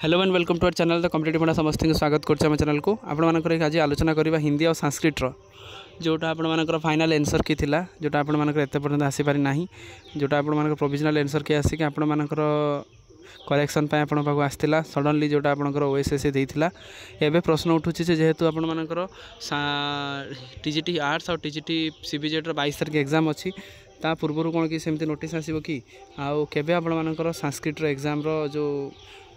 Hello and welcome to our channel the competitive पढ़ा समस्त स्वागत करम चैनल को आपंकर आज आलोचना करवा हिंदी और संस्कृत जोटा आपर फाइनाल एनसर की थिला जोटा आपर एत पर्यटन आसीपारि ना जोटा आपर प्रोविजनल एनसर की आसिक आपर करेक्शन आप आसला सडनली जोटा आपंकर ओएसएससी देता एवं प्रश्न उठूँ जेहेतु आपर टीजीटी आर्ट्स और टीजीटी सीबीजेड 22 तारीख एग्जाम अच्छी ता पूर्व कौन कि सेमती नोटिस आसो कि आउ केबे आपर संस्कृत एग्जाम जो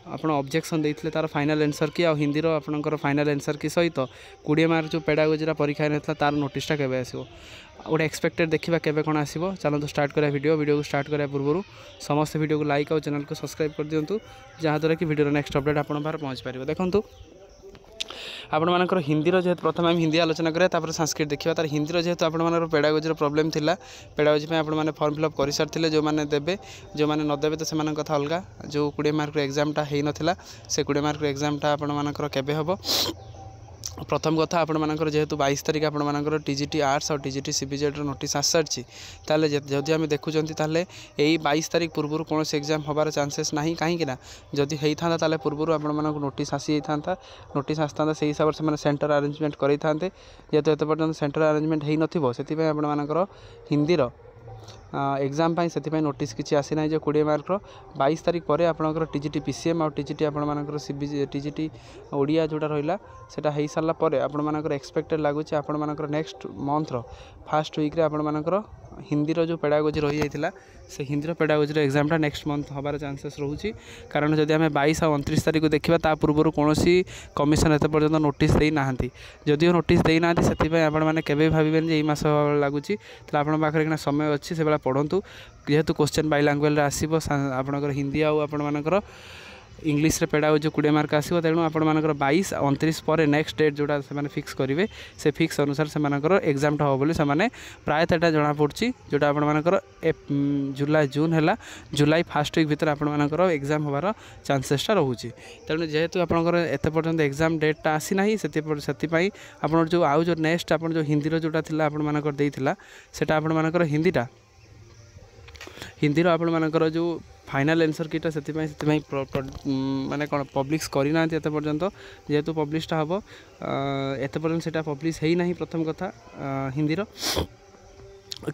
आपड़ ऑब्जेक्शन देते तार फाइनाल एनसर की हिंदी आपंकर फाइनाल एनसर की सहित 20 मार्क जो पेडागोजी परीक्षा नहीं तार नोटिसटा केबे आसो गोटे एक्सपेक्टेड देखा केबे कौन आसो चलते स्टार्ट करा वीडियो को स्टार्ट करा पूर्व समस्त वीडियो को लाइक और चैनल को सब्सक्राइब कर दिंतु जहाँद्वारा कि वीडियो नेक्स्ट अपडेट आप पहुँच पार देखूँ आपर हिंदी जेहेतु प्रथम आम हिंदी आलोचना करें संस्कृत देखा तार हिंदी जेहेतु आपर पेडागोजी प्रोब्लेम था पेडागोजी आपने फॉर्म फिलअप कर सारी जो मैंने देवे जो मैंने नदेवे तो से कथा अलग जो 20 मार्क एग्जामटा हो नाला से 20 मार्क एग्जामटा आपर केबे हम प्रथम कथा आपर जेहेतु 22 तारीख आपर टीजीटी आर्ट्स और टीजीटी सीबीजेड नोटिस आस सारी ताले जदि आम देखुं यही 22 तारीख पूर्व कौन एग्जाम हबार चांसेस ना कहीं जदि होता ताले पूर्व आप नोटिस आसी जाता नोटिस आसता से हिसाब से सेंटर अरेंजमेंट करें जेहेतु एत पर्यटन सेंटर अरेंजमेंट हो नथिबो आपर हिंदीर एग्जाम से नोटिस किसी आसी ना जो 20 मार्क 22 तारीख पर आपंकर टीजीटी पीसीएम और टीजीटी आपर सीबी टीजीटी ओडिया जोटा रहा सेटा हो सारापर आपर एक्सपेक्टेड लगुच आपर नेक्स्ट मंथर फास्ट वीक्रे आपर हिंदीर जो पेडागोजी रही जाता से हिंदी पेडागोजी एग्जामटा नेक्स्ट मंथ हबार चांसेस रोचे कारण जदि आम 22 और 29 तारीख को देखा ता पूर्व कौन कमिशन एत पर्यटन नोटिस देना जदिव नोटिस देना से आपने केवे भावे ये मास लगुच आपरे समय अच्छी से बेला पढ़ु जेहेतु क्वेश्चन बाइलांगुएल आसो आपंकर हिंदी आपर इंग्लीश रे पेडागोजी 20 मार्क आसो तेणु आपर 22 29 पर नेक्स्ट डेट जोटा से फिक्स करेंगे से फिक्स अनुसार से एग्जामटा हम बोली से प्रायतः यहाँ जना पड़ी जोटा आपर जुलाई जून है जुलाई फास्ट वीक भितर आपर एग्जाम हबार चांसेसटा रोचे तेणु जेहेतु आपंकर एत पर्यटन एग्जाम डेटा आसी ना से आप जो आउ जो नेक्स्ट आप जो हिंदी जोटा आपंकर सेटा आपर हिंदीटा हिंदीर आपर जो फाइनाल एनसर कीटा से माने कौन पब्लिश करना एत पर्यंत जेहेतु पब्लिशटा हम एत पर्यंत से पब्लिश है ना प्रथम कथा हिंदीर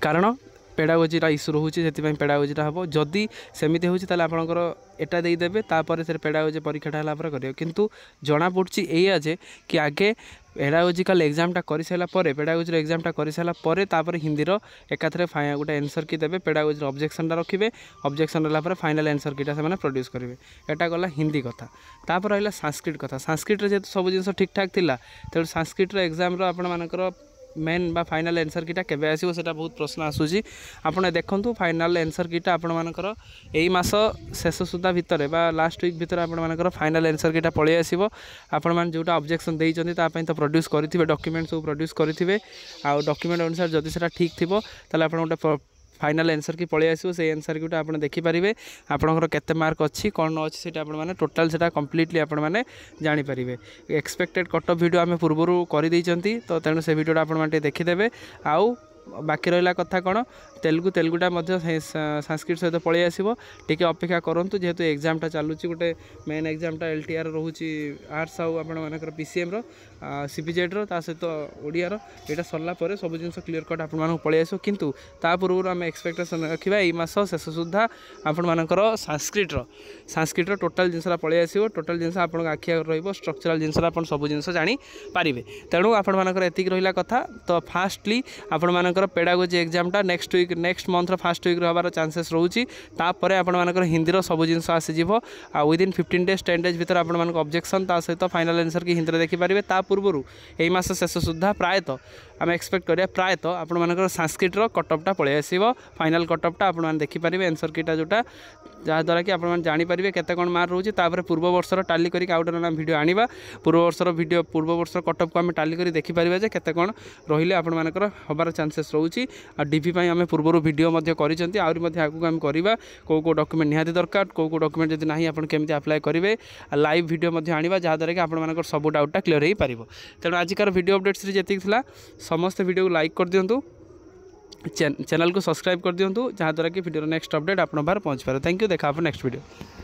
कारण पेडागोजीरा इश्यू रोचे से पेडागोजीटा हम जदि सेमती होकर एटा देदेवे तापर से पेडागोजी परीक्षाटा है कर किंतु जना पड़ी या जे कि आगे पेडागोजिकल एग्जामटा कर सारापर पेडागोजी एग्जामटा कर सारापर हिंदीर एकाथरे गोटे एनसर की देवे पेडागोजी ऑब्जेक्शनटा रखिए ऑब्जेक्शन रहा फाइनाल एनसर कीटा से प्रोड्यूस करेंगे एटा गला हिंदी कथा तापर रहा संस्कृत कथा संस्कृत जेहेतु सब जिन ठीक ठाक थिला तेणु संस्कृत एग्जाम आपणकर मेन बा फाइनाल एनसर कीटा केबे आसीबो सेटा बहुत प्रश्न आसूची आपने देखंतु फाइनाल एनसर कीटा आपण मानकर एई मास शेष सुधा भितर बा लास्ट वीक भितर आपण मानकर फाइनाल एनसर कीटा पळै आसीबो आपण मान जोटा ऑब्जेक्शन देइचंती ता पई तो प्रोड्यूस करिथिबे डॉक्यूमेंट सब प्रोड्यूस करिथिबे आ डॉक्यूमेंट अनुसार जदि सेटा ठीक थिबो ताले आपण गोटे फाइनाल एनसर की पळै आसीबो से एनसर की आप देखि पारिबे आपनकर केते मार्क अच्छी कौन अच्छी से आपण माने टोटल सेटा कंप्लीटली आपण माने जानि पारिबे एक्सपेक्टेड कट ऑफ वीडियो आमे पूर्वरु करि दैचंती तो तेणु से वीडियोटा आपण माने देखिदेबे आउ बाकी रहा कथा कौन तेलुगुटा संस्कृत सहित पलि आसो टी अपेक्षा करूँ जेहेतु एग्जामटा चलुची गोटे मेन एग्जामटा एलटीआर रोचे आर्ट्स आपर पीसीएम सीपीजेड सहित ओडियार यहाँ सरला सब जिन क्लीयर कट आप पलि आसो किंतु ता पूर्व आम एक्सपेक्टेशन रखा यही मास शेष सुधा आपर संस्कृत टोटाल जिनसा पलि आसो टोटाल जिन आप आखि स्ट्रक्चराल जिनसा आप सब जिन जानीपारे तेणु आपर एतिक रहा कथा तो फास्टली आपण पेडागोजी एग्जामटा नेक्स्ट वीक नेक्स्ट मंथर फास्ट वीक हबार चांसेस रोचे तापर आपर हिंदीर सब जिन आसीज आ विदिन 15 days 10 days भितर आपण ऑब्जेक्शन ता सहित फाइनाल एनसर की हिंदी देखिपारे ता पूर्व यही मास शेष सुधा प्रायतः आम एक्सपेक्ट करिया प्रायतः आपर संस्कृत कटअपटा पलि आसो फाइनाल कटअपटा आप देखिपारे एनसर कीटा जोटा जहाँद्वारा कि आप जानीपारे केते कौन मार्क रोचे पूर्व वर्षर टाली करके आउट वीडियो आनिबा पूर्व वर्षर वीडियो पूर्व वर्षर कटअप को आम टाली कर देखिपारे जे केते कौन रहिले आपर हबार चांसेस रोचे आ डीपी आम पूर्व वीडियो करिसेंती आउरी आगु आम करवा को डॉक्यूमेंट निहाती दरकार को डॉक्यूमेंट जदि नहीं आपन केमती अप्लाई करेंगे लाइव वीडियो आनिबा जहाँद्वारा कि आपर सब डाउटा क्लीयर हो पार तेणु आजिकार वीडियो अपडेट सीरीज जी थिला समस्त वीडियो को लाइक कर दिंतु चैनल को सब्सक्राइब कर दिंतु जहाँद्वारा कि वीडियो नेक्स्ट अपडेट आप पहुँच पारे थैंक यू देखा नेक्स्ट वीडियो।